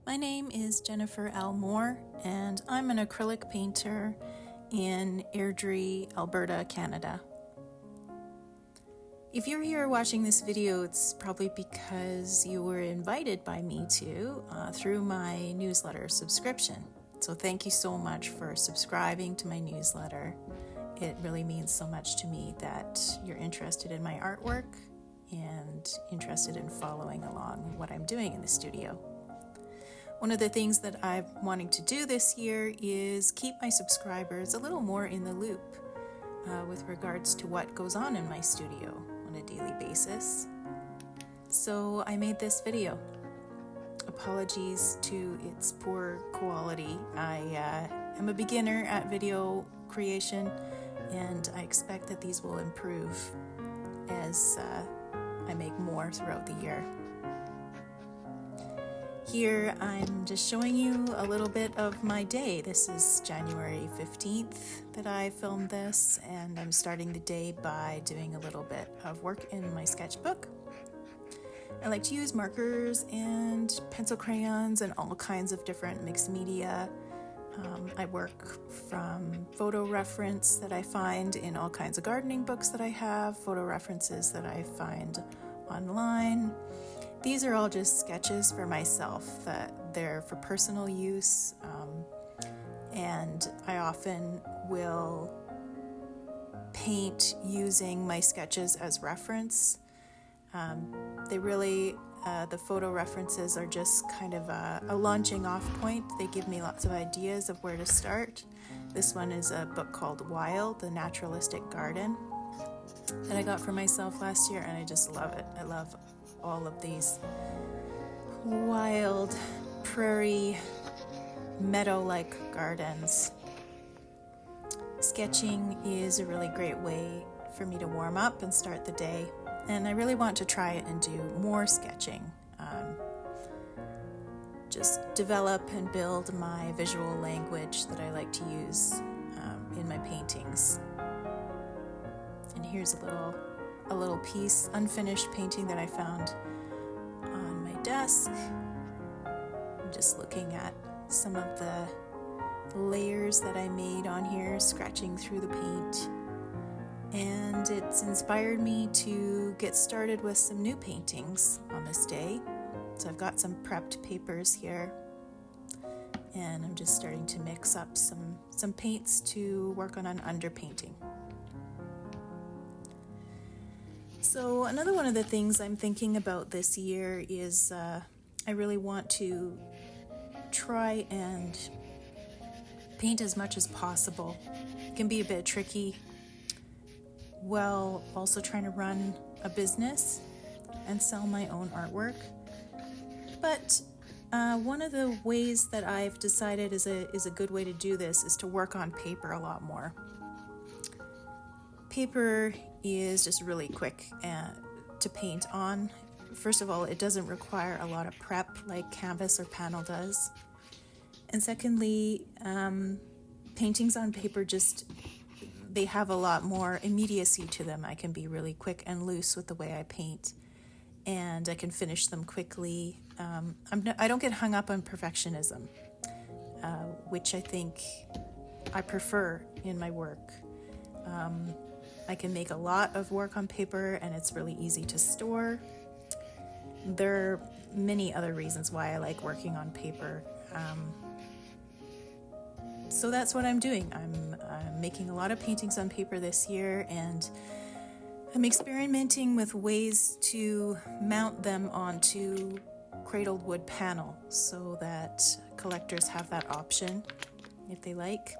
My name is Jennifer L. Moore, and I'm an acrylic painter in Airdrie, Alberta, Canada. If you're here watching this video, it's probably because you were invited by me through my newsletter subscription. So thank you so much for subscribing to my newsletter. It really means so much to me that you're interested in my artwork and interested in following along what I'm doing in the studio. One of the things that I'm wanting to do this year is keep my subscribers a little more in the loop with regards to what goes on in my studio on a daily basis. So I made this video. Apologies to its poor quality. I am a beginner at video creation, and I expect that these will improve as I make more throughout the year. Here I'm just showing you a little bit of my day. This is January 15th that I filmed this, and I'm starting the day by doing a little bit of work in my sketchbook. I like to use markers and pencil crayons and all kinds of different mixed media. I work from photo reference that I find in all kinds of gardening books that I have, photo references that I find online. These are all just sketches for myself, that they're for personal use, and I often will paint using my sketches as reference. The photo references are just kind of a launching off point. They give me lots of ideas of where to start. This one is a book called Wild, The Naturalistic Garden, that I got for myself last year, and I just love it. I love all of these wild, prairie, meadow-like gardens. Sketching is a really great way for me to warm up and start the day, and I really want to try it and do more sketching. Just develop and build my visual language that I like to use in my paintings. And here's a little piece, unfinished painting that I found on my desk. I'm just looking at some of the layers that I made on here, scratching through the paint. And it's inspired me to get started with some new paintings on this day. So I've got some prepped papers here, and I'm just starting to mix up some paints to work on an underpainting. So another one of the things I'm thinking about this year is I really want to try and paint as much as possible. It can be a bit tricky while also trying to run a business and sell my own artwork. But one of the ways that I've decided is a good way to do this is to work on paper a lot more. Paper is just really quick to paint on. First of all, it doesn't require a lot of prep like canvas or panel does. And secondly, paintings on paper they have a lot more immediacy to them. I can be really quick and loose with the way I paint, and I can finish them quickly. I don't get hung up on perfectionism, which I think I prefer in my work. I can make a lot of work on paper, and it's really easy to store. There are many other reasons why I like working on paper. So that's what I'm doing. I'm making a lot of paintings on paper this year, and I'm experimenting with ways to mount them onto cradled wood panel so that collectors have that option if they like.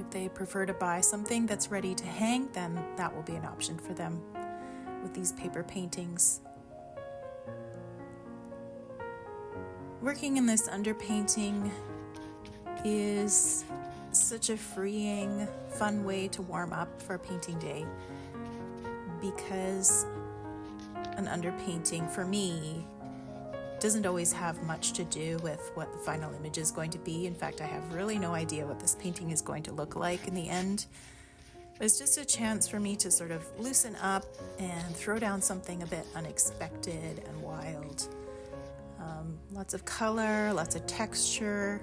If they prefer to buy something that's ready to hang, then that will be an option for them with these paper paintings. Working in this underpainting is such a freeing, fun way to warm up for a painting day, because an underpainting for me doesn't always have much to do with what the final image is going to be. In fact, I have really no idea what this painting is going to look like in the end. But it's just a chance for me to sort of loosen up and throw down something a bit unexpected and wild. Lots of color, lots of texture,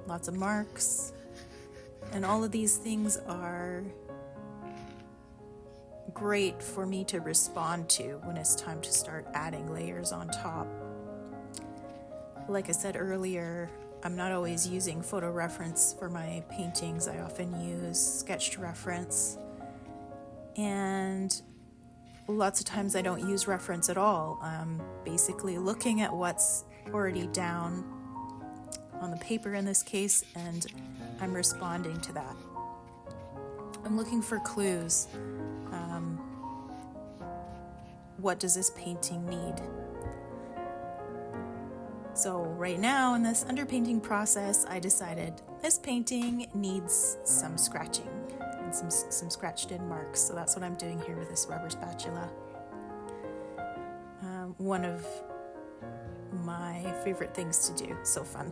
lots of marks. And all of these things are great for me to respond to when it's time to start adding layers on top. Like I said earlier, I'm not always using photo reference for my paintings. I often use sketch to reference. And lots of times I don't use reference at all. I'm basically looking at what's already down on the paper in this case, and I'm responding to that. I'm looking for clues. What does this painting need? So right now in this underpainting process, I decided this painting needs some scratching and some scratched in marks. So that's what I'm doing here with this rubber spatula. One of my favorite things to do. So fun.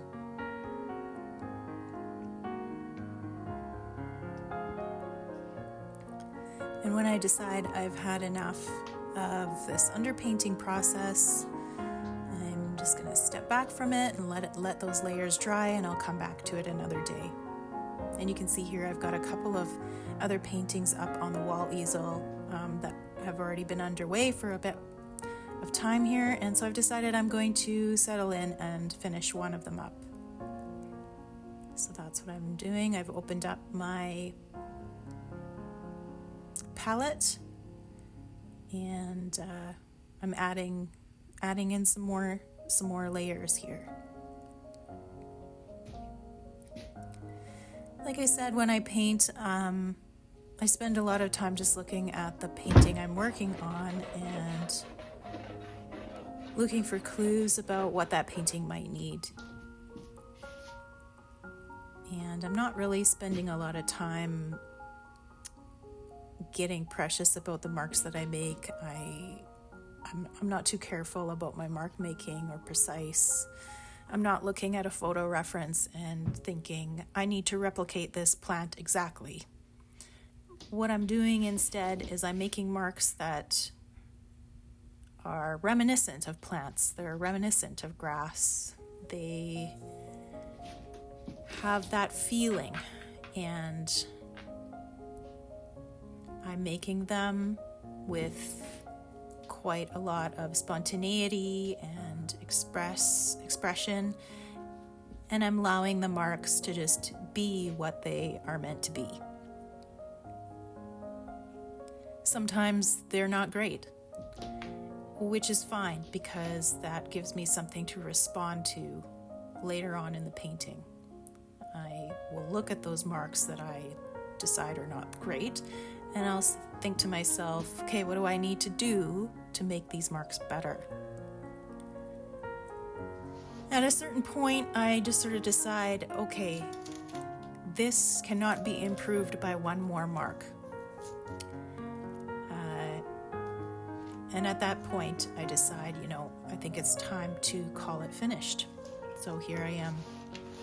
And when I decide I've had enough of this underpainting process, I'm just going to step back from it and let those layers dry, and I'll come back to it another day. And you can see here I've got a couple of other paintings up on the wall easel that have already been underway for a bit of time here, and so I've decided I'm going to settle in and finish one of them up. So that's what I'm doing. I've opened up my palette, and I'm adding in some more layers here. Like I said, when I paint, I spend a lot of time just looking at the painting I'm working on and looking for clues about what that painting might need. And I'm not really spending a lot of time getting precious about the marks that I make. I'm not too careful about my mark making or precise. I'm not looking at a photo reference and thinking, I need to replicate this plant exactly. What I'm doing instead is I'm making marks that are reminiscent of plants. They're reminiscent of grass. They have that feeling, and I'm making them with quite a lot of spontaneity and expression, and I'm allowing the marks to just be what they are meant to be. Sometimes they're not great, which is fine, because that gives me something to respond to later on in the painting. I will look at those marks that I decide are not great, and I'll think to myself, okay, what do I need to do to make these marks better? At a certain point, I just sort of decide, okay, this cannot be improved by one more mark. And at that point, I decide, I think it's time to call it finished. So here I am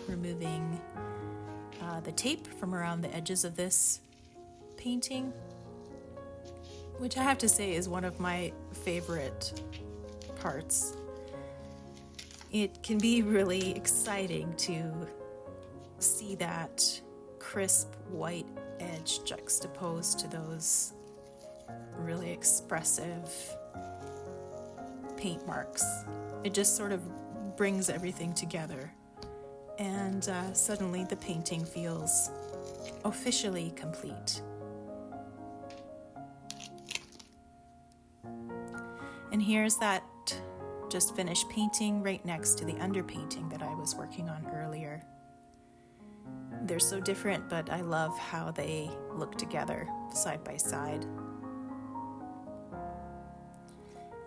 removing the tape from around the edges of this painting, which I have to say is one of my favorite parts. It can be really exciting to see that crisp white edge juxtaposed to those really expressive paint marks. It just sort of brings everything together, and suddenly the painting feels officially complete. And here's that just finished painting right next to the underpainting that I was working on earlier. They're so different, but I love how they look together side by side.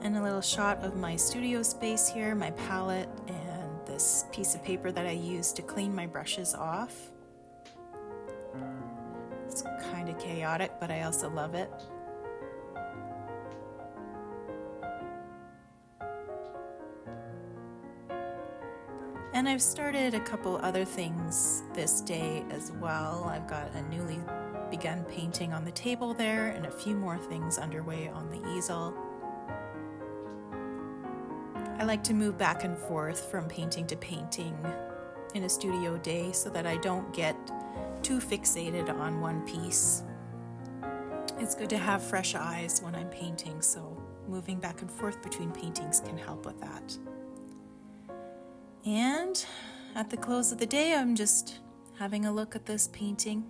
And a little shot of my studio space here, my palette, and this piece of paper that I use to clean my brushes off. It's kind of chaotic, but I also love it. And I've started a couple other things this day as well. I've got a newly begun painting on the table there, and a few more things underway on the easel. I like to move back and forth from painting to painting in a studio day so that I don't get too fixated on one piece. It's good to have fresh eyes when I'm painting, so moving back and forth between paintings can help with that. And at the close of the day, I'm just having a look at this painting,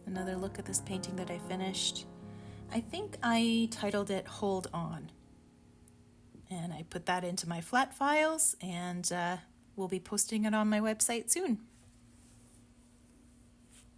another look at this painting that I finished. I think I titled it Hold On. And I put that into my flat files, and we'll be posting it on my website soon.